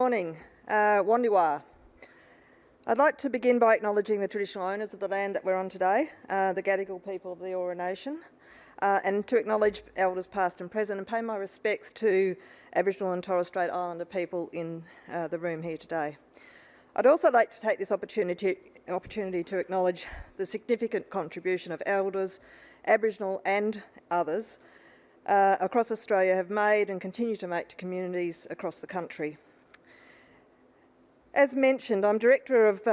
Morning, Wandiwa. I'd like to begin by acknowledging the traditional owners of the land that we're on today, the Gadigal people of the Eora Nation, and to acknowledge elders past and present and pay my respects to Aboriginal and Torres Strait Islander people in the room here today. I'd also like to take this opportunity to acknowledge the significant contribution of elders, Aboriginal and others, across Australia have made and continue to make to communities across the country. As mentioned, I'm Director of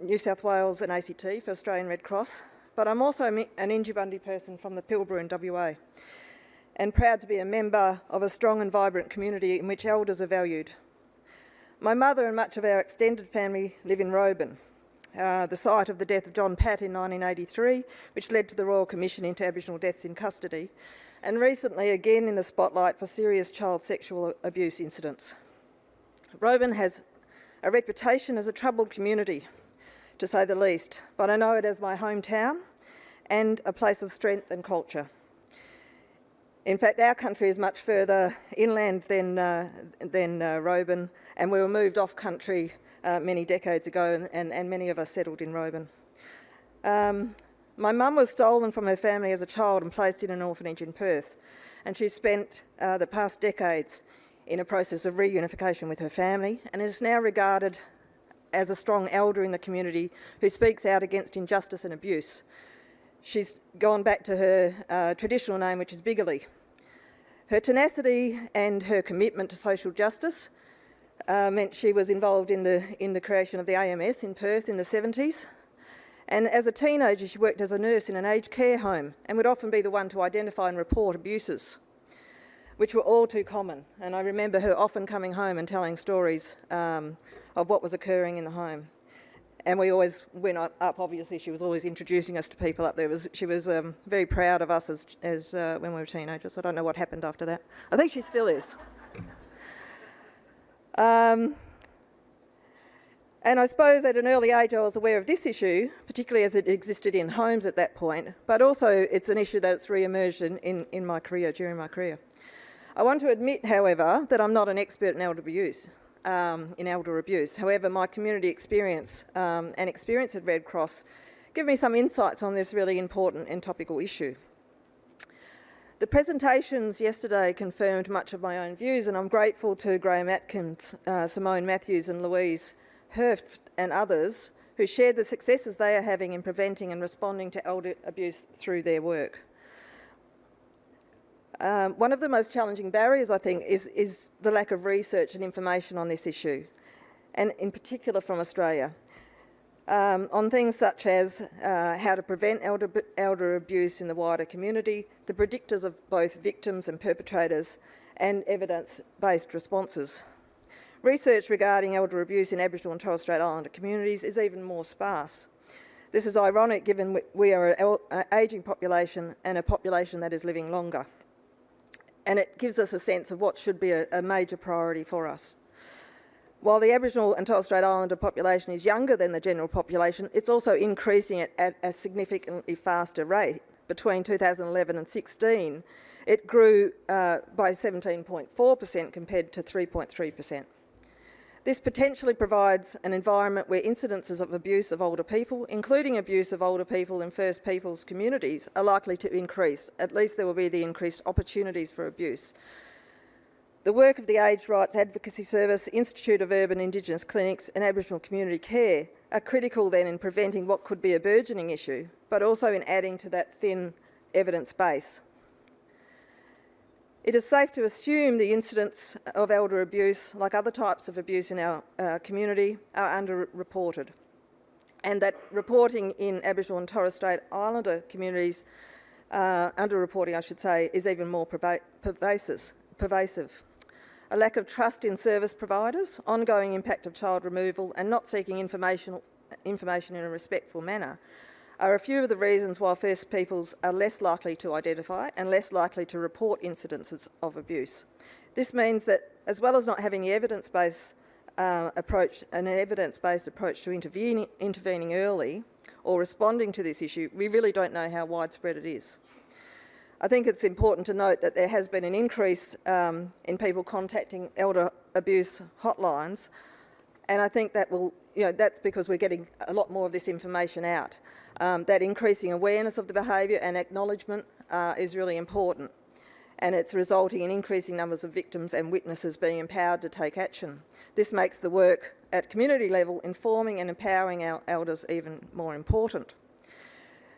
New South Wales and ACT for Australian Red Cross, but I'm also an Injibundy person from the Pilbara in WA, and proud to be a member of a strong and vibrant community in which elders are valued. My mother and much of our extended family live in Roban, the site of the death of John Patt in 1983, which led to the Royal Commission into Aboriginal Deaths in Custody, and recently again in the spotlight for serious child sexual abuse incidents. Roban has a reputation as a troubled community, to say the least, but I know it as my hometown and a place of strength and culture. In fact, our country is much further inland than Roban, and we were moved off country many decades ago, and many of us settled in Roban. My mum was stolen from her family as a child and placed in an orphanage in Perth, and she spent the past decades in a process of reunification with her family, and is now regarded as a strong elder in the community who speaks out against injustice and abuse. She's gone back to her traditional name, which is Bigerly. Her tenacity and her commitment to social justice meant she was involved in the creation of the AMS in Perth in the 70s. And as a teenager, she worked as a nurse in an aged care home and would often be the one to identify and report abuses, which were all too common. And I remember her often coming home and telling stories of what was occurring in the home. And we always went up, obviously she was always introducing us to people up there. She was very proud of us as when we were teenagers. I don't know what happened after that. I think she still is. And I suppose at an early age I was aware of this issue, particularly as it existed in homes at that point, but also it's an issue that's re-emerged in my career, during my career. I want to admit, however, that I'm not an expert in elder abuse. However, my community experience and experience at Red Cross give me some insights on this really important and topical issue. The presentations yesterday confirmed much of my own views, and I'm grateful to Graham Atkins, Simone Matthews and Louise Herft and others who shared the successes they are having in preventing and responding to elder abuse through their work. One of the most challenging barriers, I think, is the lack of research and information on this issue, and in particular from Australia, on things such as how to prevent elder abuse in the wider community, the predictors of both victims and perpetrators, and evidence-based responses. Research regarding elder abuse in Aboriginal and Torres Strait Islander communities is even more sparse. This is ironic given we are an ageing population and a population that is living longer. And it gives us a sense of what should be a major priority for us. While the Aboriginal and Torres Strait Islander population is younger than the general population, it's also increasing at a significantly faster rate. Between 2011 and 16, it grew by 17.4% compared to 3.3%. This potentially provides an environment where incidences of abuse of older people, including abuse of older people in First Peoples communities, are likely to increase. At least there will be the increased opportunities for abuse. The work of the Aged Rights Advocacy Service, Institute of Urban Indigenous Clinics and Aboriginal Community Care are critical then in preventing what could be a burgeoning issue, but also in adding to that thin evidence base. It is safe to assume the incidents of elder abuse, like other types of abuse in our community, are underreported, and that reporting in Aboriginal and Torres Strait Islander communities, underreporting I should say, is even more pervasive. A lack of trust in service providers, ongoing impact of child removal and not seeking information in a respectful manner are a few of the reasons why First Peoples are less likely to identify and less likely to report incidences of abuse. This means that, as well as not having the evidence-based approach to intervening early or responding to this issue, we really don't know how widespread it is. I think it's important to note that there has been an increase in people contacting elder abuse hotlines, and I think that will, that's because we're getting a lot more of this information out. That increasing awareness of the behaviour and acknowledgement is really important, and it's resulting in increasing numbers of victims and witnesses being empowered to take action. This makes the work at community level informing and empowering our elders even more important.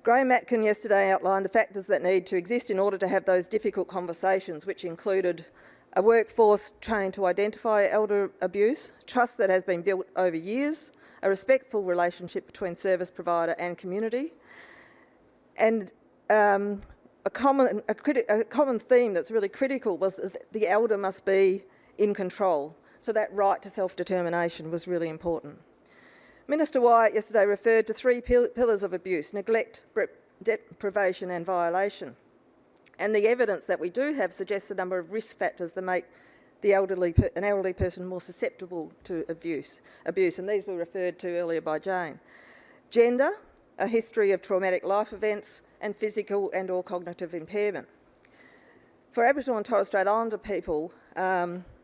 Graham Atkin yesterday outlined the factors that need to exist in order to have those difficult conversations, which included a workforce trained to identify elder abuse, trust that has been built over years, a respectful relationship between service provider and community, and a common theme that's really critical was that the elder must be in control. So that right to self-determination was really important. Minister Wyatt yesterday referred to three pillars of abuse: neglect, deprivation and violation. And the evidence that we do have suggests a number of risk factors that make an elderly person more susceptible to abuse, and these were referred to earlier by Jane. Gender, a history of traumatic life events, and physical and or cognitive impairment. For Aboriginal and Torres Strait Islander people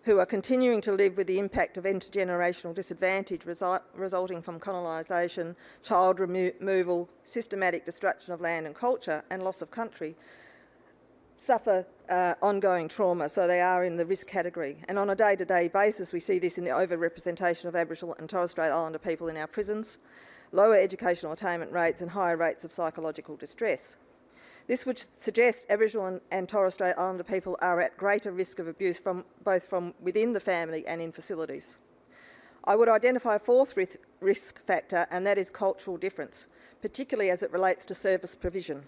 who are continuing to live with the impact of intergenerational disadvantage resulting from colonisation, child removal, systematic destruction of land and culture, and loss of country, suffer ongoing trauma, so they are in the risk category. And on a day-to-day basis, we see this in the overrepresentation of Aboriginal and Torres Strait Islander people in our prisons, lower educational attainment rates and higher rates of psychological distress. This would suggest Aboriginal and Torres Strait Islander people are at greater risk of abuse both from within the family and in facilities. I would identify a fourth risk factor, and that is cultural difference, particularly as it relates to service provision.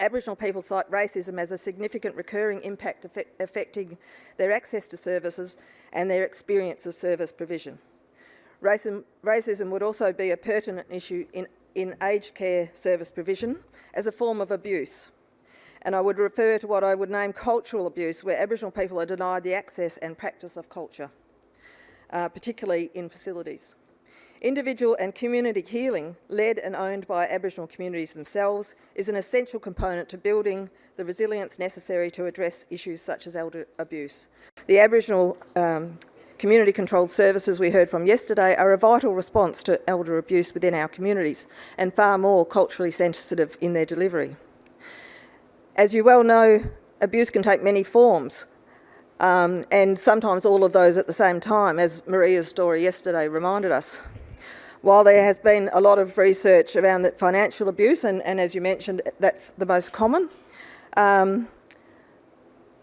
Aboriginal people cite racism as a significant recurring impact affecting their access to services and their experience of service provision. Racism would also be a pertinent issue in aged care service provision as a form of abuse. And I would refer to what I would name cultural abuse, where Aboriginal people are denied the access and practice of culture, particularly in facilities. Individual and community healing, led and owned by Aboriginal communities themselves, is an essential component to building the resilience necessary to address issues such as elder abuse. The Aboriginal community-controlled services we heard from yesterday are a vital response to elder abuse within our communities and far more culturally sensitive in their delivery. As you well know, abuse can take many forms, and sometimes all of those at the same time, as Maria's story yesterday reminded us. While there has been a lot of research around that financial abuse, and as you mentioned, that's the most common,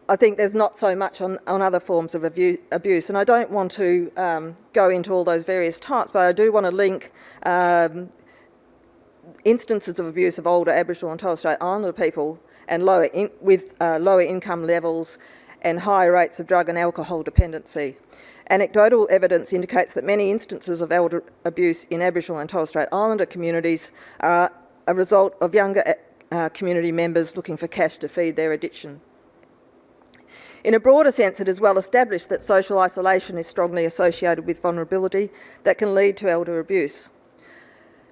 I think there's not so much on other forms of abuse, and I don't want to go into all those various types, but I do want to link instances of abuse of older Aboriginal and Torres Strait Islander people and lower income levels and higher rates of drug and alcohol dependency. Anecdotal evidence indicates that many instances of elder abuse in Aboriginal and Torres Strait Islander communities are a result of younger community members looking for cash to feed their addiction. In a broader sense, it is well established that social isolation is strongly associated with vulnerability that can lead to elder abuse.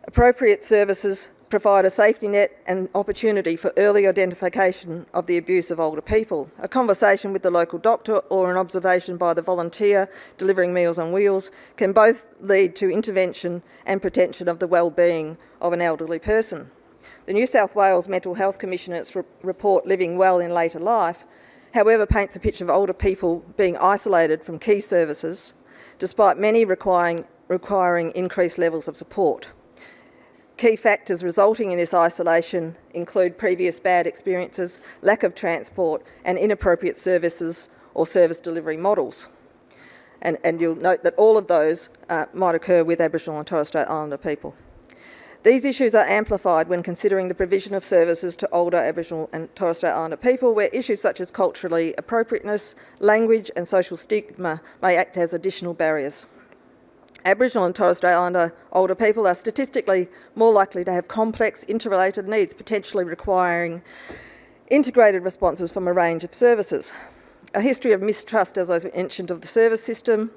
Appropriate services provide a safety net and opportunity for early identification of the abuse of older people. A conversation with the local doctor or an observation by the volunteer delivering Meals on Wheels can both lead to intervention and protection of the well-being of an elderly person. The New South Wales Mental Health Commission, in its report Living Well in Later Life, however, paints a picture of older people being isolated from key services, despite many requiring increased levels of support. Key factors resulting in this isolation include previous bad experiences, lack of transport, and inappropriate services or service delivery models. And you'll note that all of those might occur with Aboriginal and Torres Strait Islander people. These issues are amplified when considering the provision of services to older Aboriginal and Torres Strait Islander people, where issues such as culturally appropriateness, language and social stigma may act as additional barriers. Aboriginal and Torres Strait Islander older people are statistically more likely to have complex, interrelated needs, potentially requiring integrated responses from a range of services. A history of mistrust, as I mentioned, of the service system,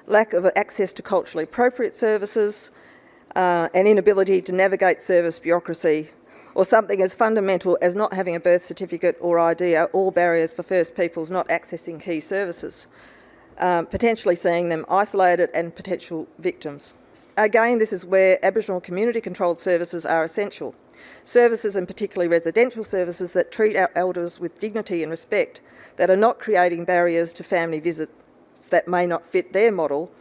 lack of access to culturally appropriate services, an inability to navigate service bureaucracy, or something as fundamental as not having a birth certificate or ID are all barriers for First Peoples not accessing key services. potentially seeing them isolated and potential victims. Again, this is where Aboriginal community-controlled services are essential. Services, and particularly residential services, that treat our elders with dignity and respect, that are not creating barriers to family visits that may not fit their model,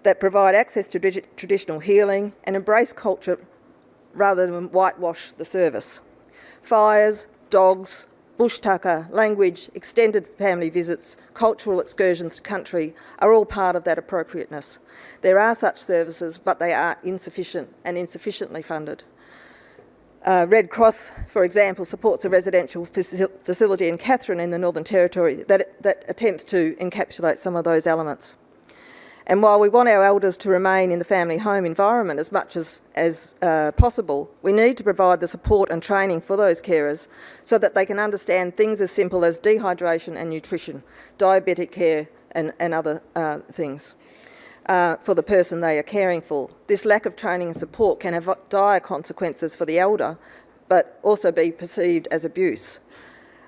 that provide access to traditional healing and embrace culture rather than whitewash the service. Fires, dogs, bush tucker, language, extended family visits, cultural excursions to country are all part of that appropriateness. There are such services, but they are insufficient and insufficiently funded. Red Cross, for example, supports a residential facility in Katherine in the Northern Territory that attempts to encapsulate some of those elements. And while we want our elders to remain in the family home environment as much as possible, we need to provide the support and training for those carers so that they can understand things as simple as dehydration and nutrition, diabetic care and other things for the person they are caring for. This lack of training and support can have dire consequences for the elder, but also be perceived as abuse.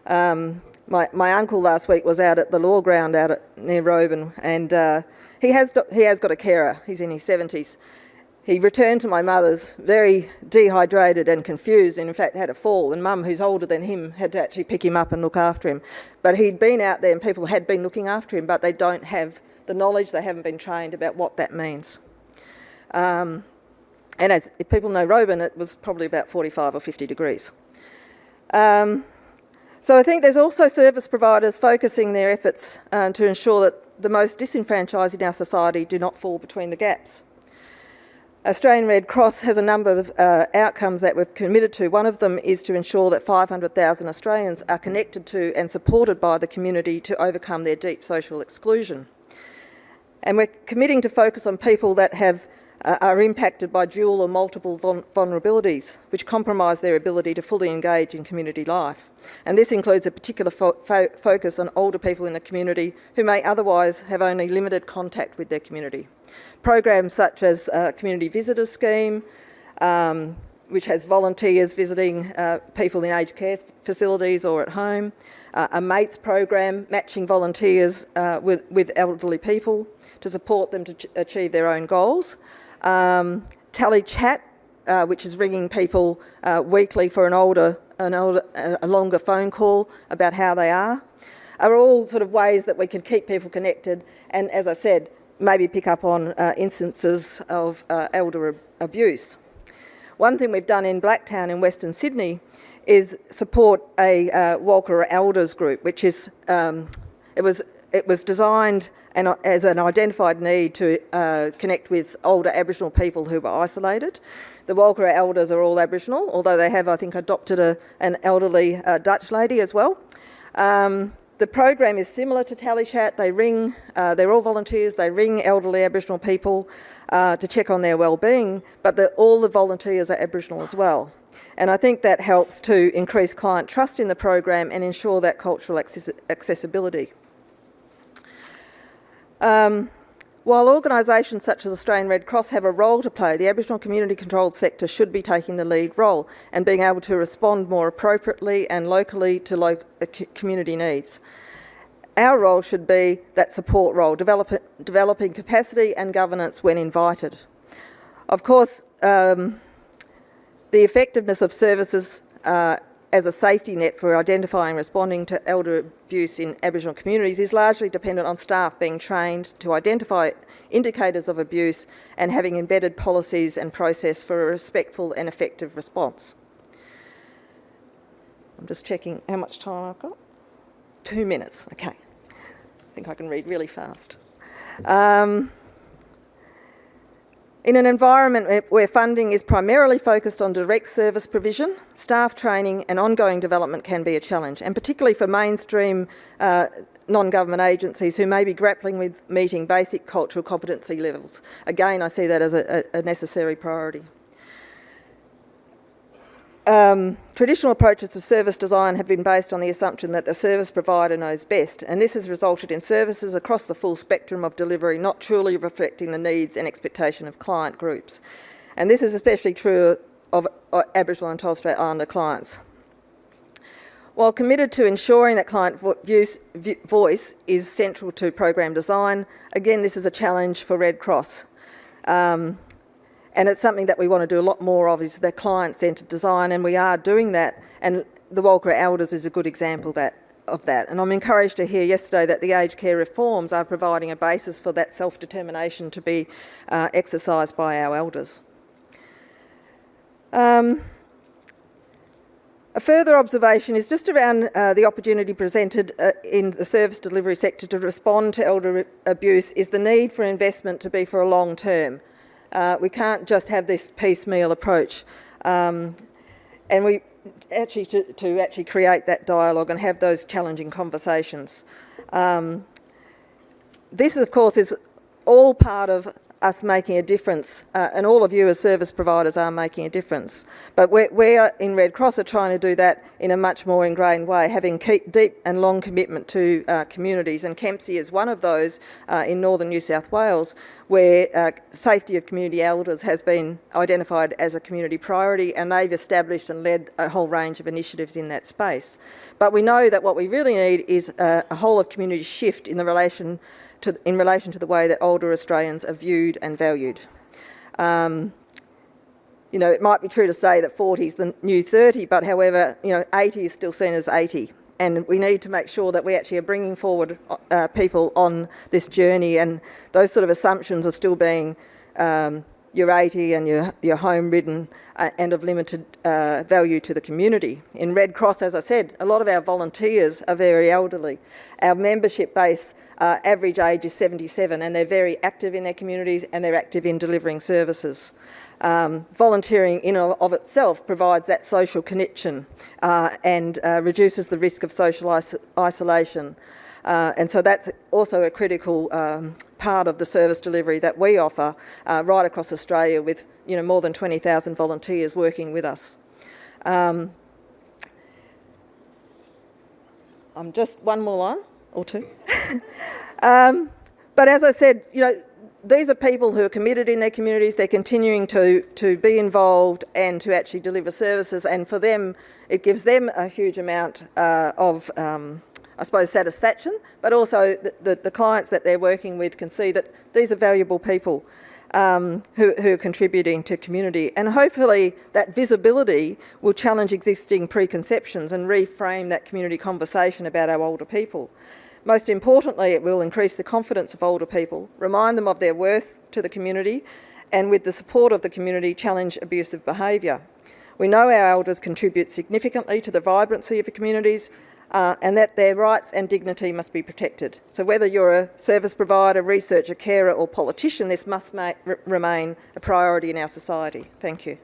My uncle last week was out at the law ground near Roban, and he has got a carer. He's in his 70s. He returned to my mother's very dehydrated and confused, and in fact had a fall, and Mum, who's older than him, had to actually pick him up and look after him. But he'd been out there and people had been looking after him, but they don't have the knowledge, they haven't been trained about what that means. And if people know Roban, it was probably about 45 or 50 degrees. So I think there's also service providers focusing their efforts to ensure that the most disenfranchised in our society do not fall between the gaps. Australian Red Cross has a number of outcomes that we've committed to. One of them is to ensure that 500,000 Australians are connected to and supported by the community to overcome their deep social exclusion. And we're committing to focus on people that are impacted by dual or multiple vulnerabilities, which compromise their ability to fully engage in community life. And this includes a particular focus on older people in the community who may otherwise have only limited contact with their community. Programs such as Community Visitors Scheme, which has volunteers visiting people in aged care facilities or at home, a MATES program matching volunteers with elderly people to support them to achieve their own goals. Tally Chat, which is ringing people weekly for a longer phone call about how they are all sort of ways that we can keep people connected and, as I said, maybe pick up on instances of elder abuse. One thing we've done in Blacktown in Western Sydney is support a Walker Elders group, which is it was designed as an identified need to connect with older Aboriginal people who were isolated. The Walker Elders are all Aboriginal, although they have, I think, adopted an elderly Dutch lady as well. The program is similar to Tally Chat. They ring, they're all volunteers, they ring elderly Aboriginal people to check on their wellbeing, but all the volunteers are Aboriginal as well. And I think that helps to increase client trust in the program and ensure that cultural accessibility. While organisations such as Australian Red Cross have a role to play, the Aboriginal community-controlled sector should be taking the lead role and being able to respond more appropriately and locally to community needs. Our role should be that support role, developing capacity and governance when invited. Of course, the effectiveness of services as a safety net for identifying and responding to elder abuse in Aboriginal communities is largely dependent on staff being trained to identify indicators of abuse and having embedded policies and process for a respectful and effective response. I'm just checking how much time I've got. 2 minutes, okay. I think I can read really fast. In an environment where funding is primarily focused on direct service provision, staff training and ongoing development can be a challenge, and particularly for mainstream non-government agencies who may be grappling with meeting basic cultural competency levels. Again, I see that as a necessary priority. Traditional approaches to service design have been based on the assumption that the service provider knows best, and this has resulted in services across the full spectrum of delivery not truly reflecting the needs and expectation of client groups. And this is especially true of Aboriginal and Torres Strait Islander clients. While committed to ensuring that client voice is central to program design, again, this is a challenge for Red Cross. And it's something that we want to do a lot more of, is the client-centred design, and we are doing that, and the Walker Elders is a good example of that. And I'm encouraged to hear yesterday that the aged care reforms are providing a basis for that self-determination to be exercised by our elders. A further observation is just around the opportunity presented in the service delivery sector to respond to elder abuse is the need for investment to be for a long term. We can't just have this piecemeal approach. And we actually to actually create that dialogue and have those challenging conversations. This, of course, is all part of us making a difference, and all of you as service providers are making a difference. But we in Red Cross are trying to do that in a much more ingrained way, having deep and long commitment to communities, and Kempsey is one of those in northern New South Wales, where safety of community elders has been identified as a community priority, and they've established and led a whole range of initiatives in that space. But we know that what we really need is a whole of community shift in relation to the way that older Australians are viewed and valued. You know, it might be true to say that 40 is the new 30, but however, you know, 80 is still seen as 80. And we need to make sure that we actually are bringing forward people on this journey, and those sort of assumptions are still being you're 80 and you're home-ridden and of limited value to the community. In Red Cross, as I said, a lot of our volunteers are very elderly. Our membership base average age is 77, and they're very active in their communities and they're active in delivering services. Volunteering in and of itself provides that social connection and reduces the risk of social isolation. And so that's also a critical part of the service delivery that we offer right across Australia, with more than 20,000 volunteers working with us. I'm just one more line or two. But as I said, these are people who are committed in their communities. They're continuing to be involved and to actually deliver services, and for them, it gives them a huge amount of I suppose satisfaction, but also the clients that they're working with can see that these are valuable people who are contributing to community, and hopefully that visibility will challenge existing preconceptions and reframe that community conversation about our older people. Most importantly, it will increase the confidence of older people, remind them of their worth to the community, and with the support of the community, challenge abusive behaviour. We know our elders contribute significantly to the vibrancy of the communities, and that their rights and dignity must be protected. So whether you're a service provider, researcher, carer or politician, this must remain a priority in our society. Thank you.